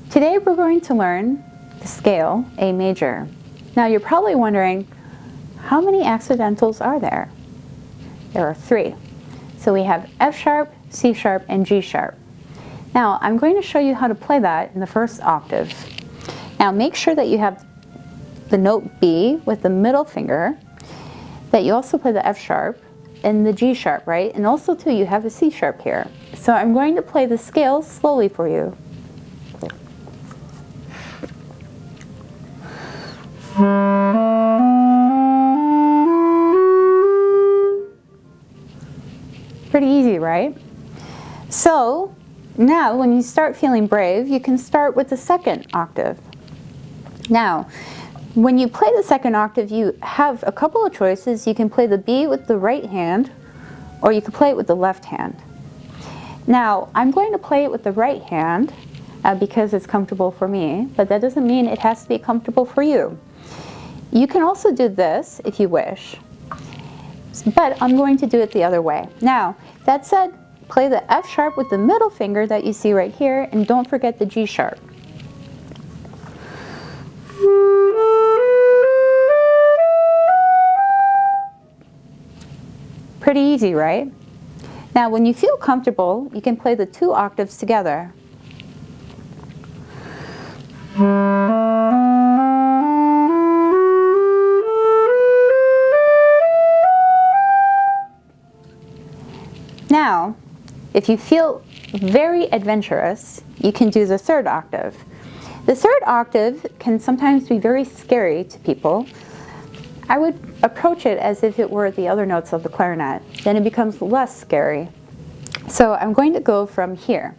Today we're going to learn the scale A major. Now you're probably wondering, how many accidentals are there? There are 3. So we have F sharp, C sharp, and G sharp. Now I'm going to show you how to play that in the first octave. Now make sure that you have the note B with the middle finger, that you also play the F sharp and the G sharp, right? And also too, you have a C sharp here. So I'm going to play the scale slowly for you. Pretty easy, right? So now when you start feeling brave, you can start with the second octave. Now, when you play the second octave, you have a couple of choices. You can play the B with the right hand, or you can play it with the left hand. Now, I'm going to play it with the right hand because it's comfortable for me, but that doesn't mean it has to be comfortable for you. You can also do this if you wish, but I'm going to do it the other way. Now, that said, play the F sharp with the middle finger that you see right here, and don't forget the G sharp. Pretty easy, right? Now, when you feel comfortable, you can play the 2 octaves together. Now, if you feel very adventurous, you can do the 3rd octave. The 3rd octave can sometimes be very scary to people. I would approach it as if it were the other notes of the clarinet. Then it becomes less scary. So I'm going to go from here.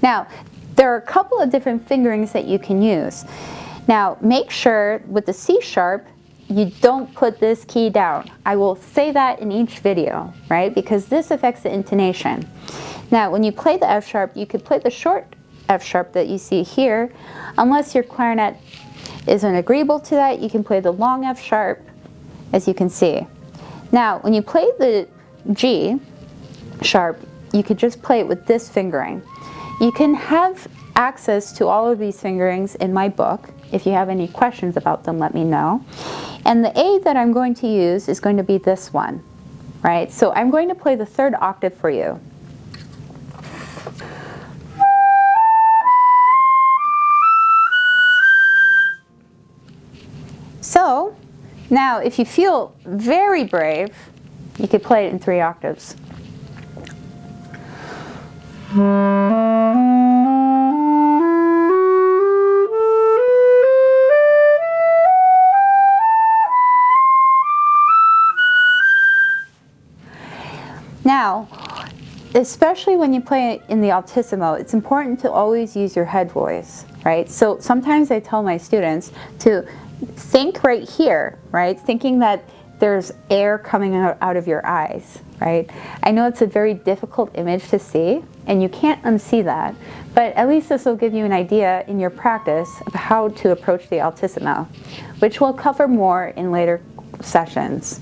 Now, there are a couple of different fingerings that you can use. Now, make sure with the C sharp, you don't put this key down. I will say that in each video, right? Because this affects the intonation. Now, when you play the F sharp, you could play the short F sharp that you see here. Unless your clarinet isn't agreeable to that, you can play the long F sharp, as you can see. Now, when you play the G sharp, you could just play it with this fingering. You can have access to all of these fingerings in my book. If you have any questions about them, let me know. And the A that I'm going to use is going to be this one, right? So I'm going to play the 3rd octave for you. So now, if you feel very brave, you could play it in 3 octaves. Now, especially when you play it in the altissimo, it's important to always use your head voice, right? So sometimes I tell my students to think right here, right? Thinking that there's air coming out of your eyes, right? I know it's a very difficult image to see, and you can't unsee that, but at least this will give you an idea in your practice of how to approach the altissimo, which we'll cover more in later sessions.